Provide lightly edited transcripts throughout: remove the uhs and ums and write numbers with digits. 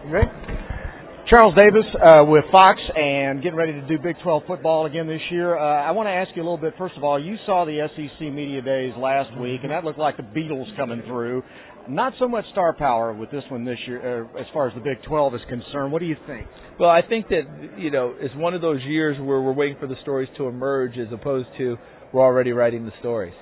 Great. Charles Davis with Fox and getting ready to do Big 12 football again this year. I want to ask you a little bit, first of all, you saw the SEC Media Days last week, and that looked like the Beatles coming through. Not so much star power with this one this year as far as the Big 12 is concerned. What do you think? Well, I think that, it's one of those years where we're waiting for the stories to emerge as opposed to we're already writing the stories.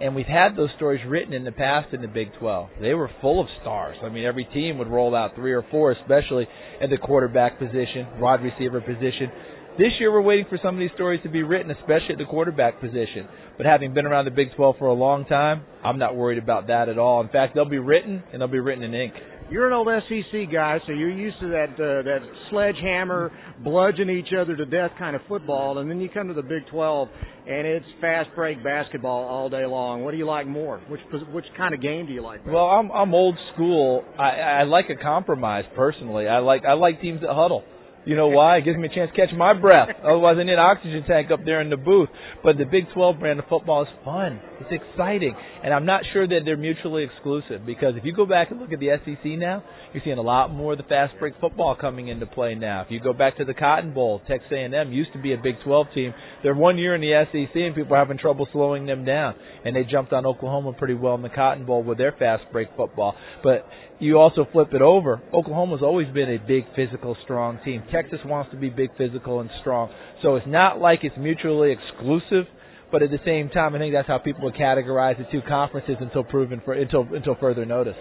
And we've had those stories written in the past in the Big 12. They were full of stars. I mean, every team would roll out 3 or 4, especially at the quarterback position, wide receiver position. This year we're waiting for some of these stories to be written, especially at the quarterback position. But having been around the Big 12 for a long time, I'm not worried about that at all. In fact, they'll be written, and they'll be written in ink. You're an old SEC guy, so you're used to that sledgehammer, bludgeon each other to death kind of football, and then you come to the Big 12, and it's fast break basketball all day long. What do you like more? Which kind of game do you like better? Well, I'm old school. I like a compromise personally. I like teams that huddle. You know why? It gives me a chance to catch my breath. Otherwise, I need an oxygen tank up there in the booth. But the Big 12 brand of football is fun. It's exciting. And I'm not sure that they're mutually exclusive, because if you go back and look at the SEC now, you're seeing a lot more of the fast break football coming into play now. If you go back to the Cotton Bowl, Texas A&M used to be a Big 12 team. They're 1 year in the SEC, and people are having trouble slowing them down. And they jumped on Oklahoma pretty well in the Cotton Bowl with their fast break football. But you also flip it over. Oklahoma's always been a big, physical, strong team. Texas wants to be big, physical, and strong. So it's not like it's mutually exclusive, but at the same time, I think that's how people would categorize the two conferences until further notice.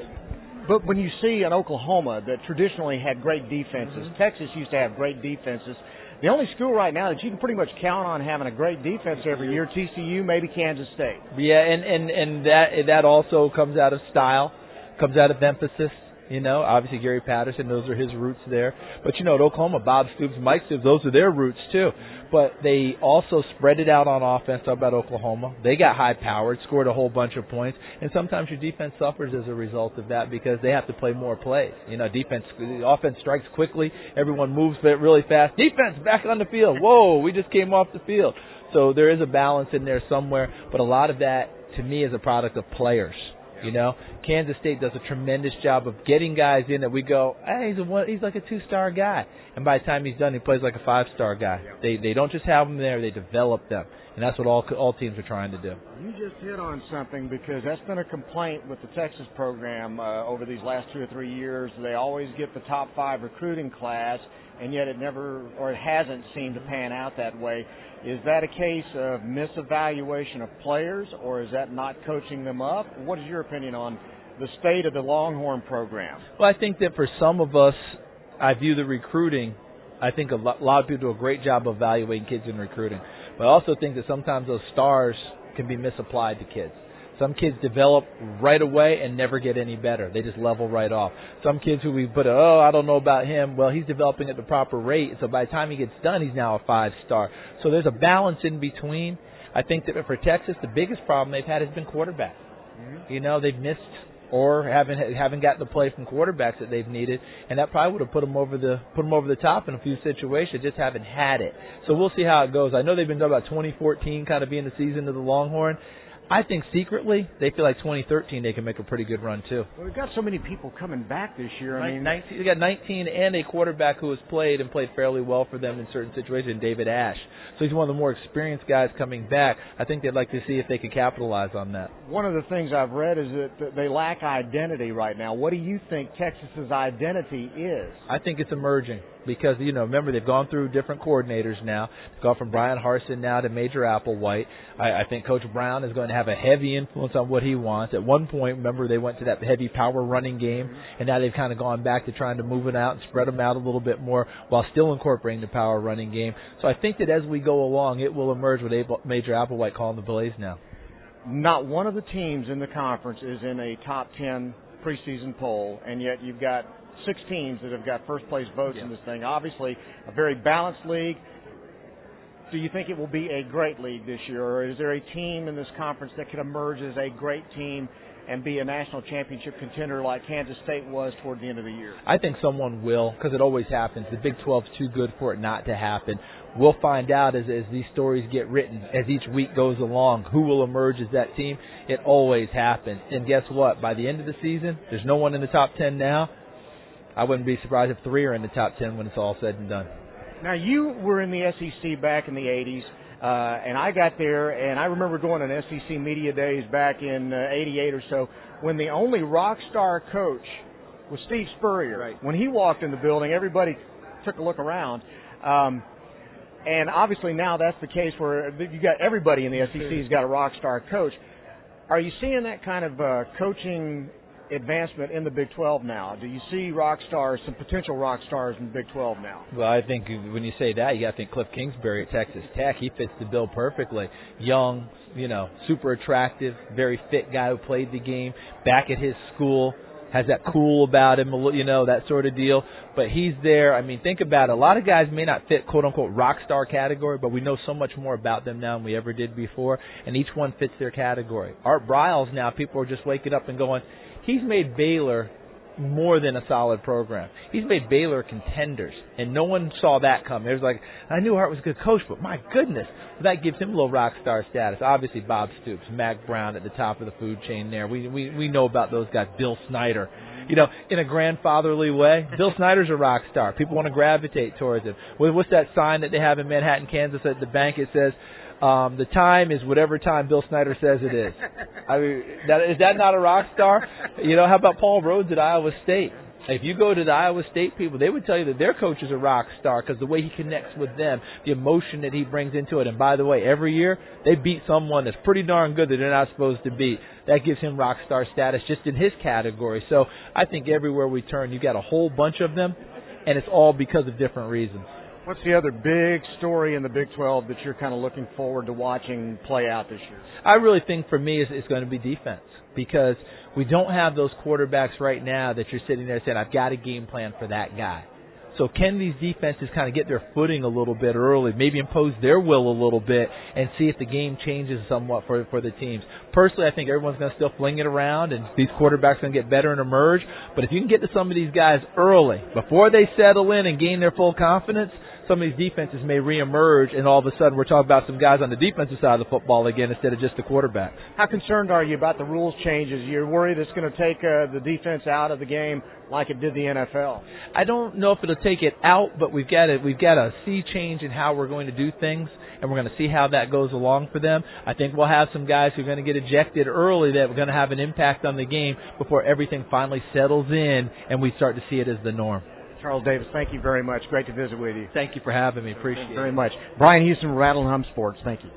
But when you see an Oklahoma that traditionally had great defenses, Texas used to have great defenses. The only school right now that you can pretty much count on having a great defense every year, TCU, maybe Kansas State. Yeah, and that also comes out of style, comes out of emphasis. Obviously Gary Patterson, those are his roots there. But, at Oklahoma, Bob Stoops, Mike Stoops, those are their roots too. But they also spread it out on offense. Talk about Oklahoma. They got high-powered, scored a whole bunch of points. And sometimes your defense suffers as a result of that because they have to play more plays. The offense strikes quickly. Everyone moves really fast. Defense, back on the field. Whoa, we just came off the field. So there is a balance in there somewhere. But a lot of that, to me, is a product of players. Kansas State does a tremendous job of getting guys in that we go, hey, he's like a 2-star guy. And by the time he's done, he plays like a 5-star guy. They don't just have them there, they develop them. And that's what all teams are trying to do. You just hit on something, because that's been a complaint with the Texas program over these last 2 or 3 years. They always get the top 5 recruiting class, and yet it hasn't seemed to pan out that way. Is that a case of misevaluation of players, or is that not coaching them up? What is your opinion on the state of the Longhorn program? Well, I think that for some of us, I view the recruiting, I think a lot of people do a great job of evaluating kids in recruiting. But I also think that sometimes those stars can be misapplied to kids. Some kids develop right away and never get any better. They just level right off. Some kids who we put, I don't know about him. Well, he's developing at the proper rate, so by the time he gets done, he's now a 5-star. So there's a balance in between. I think that for Texas, the biggest problem they've had has been quarterback. They've missed or haven't gotten the play from quarterbacks that they've needed, and that probably would have put them over the top in a few situations. Just haven't had it. So we'll see how it goes. I know they've been talking about 2014 kind of being the season of the Longhorn. I think secretly they feel like 2013 they can make a pretty good run too. Well, we've got so many people coming back this year. They got 19 and a quarterback who has played fairly well for them in certain situations, David Ash. So he's one of the more experienced guys coming back. I think they'd like to see if they could capitalize on that. One of the things I've read is that they lack identity right now. What do you think Texas's identity is? I think it's emerging. Because, remember, they've gone through different coordinators now. They've gone from Bryan Harsin now to Major Applewhite. I think Coach Brown is going to have a heavy influence on what he wants. At one point, remember, they went to that heavy power running game, and now they've kind of gone back to trying to move it out and spread them out a little bit more while still incorporating the power running game. So I think that as we go along, it will emerge with Major Applewhite calling the plays now. Not one of the teams in the conference is in a top 10 preseason poll, and yet you've got 6 teams that have got first-place votes in this thing. Obviously, a very balanced league. Do you think it will be a great league this year, or is there a team in this conference that could emerge as a great team and be a national championship contender like Kansas State was toward the end of the year? I think someone will, because it always happens. The Big 12 is too good for it not to happen. We'll find out as these stories get written, as each week goes along, who will emerge as that team. It always happens. And guess what? By the end of the season, there's no one in the top 10 now. I wouldn't be surprised if 3 are in the top 10 when it's all said and done. Now, you were in the SEC back in the 80s, and I got there, and I remember going on SEC Media Days back in 88 or so, when the only rock star coach was Steve Spurrier. Right. When he walked in the building, everybody took a look around. And obviously now that's the case where you got everybody in the SEC has got a rock star coach. Are you seeing that kind of coaching advancement in the Big 12 now? Do you see rock stars, some potential rock stars in the Big 12 now? Well, I think when you say that, you got to think Cliff Kingsbury at Texas Tech. He fits the bill perfectly. Young, super attractive, very fit guy who played the game back at his school. Has that cool about him, that sort of deal. But he's there. I mean, think about it. A lot of guys may not fit, quote-unquote, rock star category, but we know so much more about them now than we ever did before, and each one fits their category. Art Briles now, people are just waking up and going, he's made Baylor more than a solid program. He's made Baylor contenders, and no one saw that come. It was like, I knew Art was a good coach, but my goodness, that gives him a little rock star status. Obviously, Bob Stoops, Mac Brown at the top of the food chain there. We know about those guys. Bill Snyder, in a grandfatherly way. Bill Snyder's a rock star. People want to gravitate towards him. What's that sign that they have in Manhattan, Kansas at the bank? It says, the time is whatever time Bill Snyder says it is. I mean, is that not a rock star? How about Paul Rhodes at Iowa State? If you go to the Iowa State people, they would tell you that their coach is a rock star because the way he connects with them, the emotion that he brings into it. And by the way, every year they beat someone that's pretty darn good that they're not supposed to beat. That gives him rock star status just in his category. So I think everywhere we turn, you got a whole bunch of them, and it's all because of different reasons. What's the other big story in the Big 12 that you're kind of looking forward to watching play out this year? I really think for me it's going to be defense, because we don't have those quarterbacks right now that you're sitting there saying, I've got a game plan for that guy. So can these defenses kind of get their footing a little bit early, maybe impose their will a little bit, and see if the game changes somewhat for the teams? Personally, I think everyone's going to still fling it around, and these quarterbacks are going to get better and emerge. But if you can get to some of these guys early, before they settle in and gain their full confidence, some of these defenses may reemerge, and all of a sudden we're talking about some guys on the defensive side of the football again instead of just the quarterback. How concerned are you about the rules changes? You're worried it's going to take the defense out of the game like it did the NFL? I don't know if it'll take it out, but we've got a sea change in how we're going to do things, and we're going to see how that goes along for them. I think we'll have some guys who are going to get ejected early that are going to have an impact on the game before everything finally settles in and we start to see it as the norm. Charles Davis, thank you very much. Great to visit with you. Thank you for having me. Appreciate it. Very much. Bryan Houston, Rattle and Hum Sports. Thank you.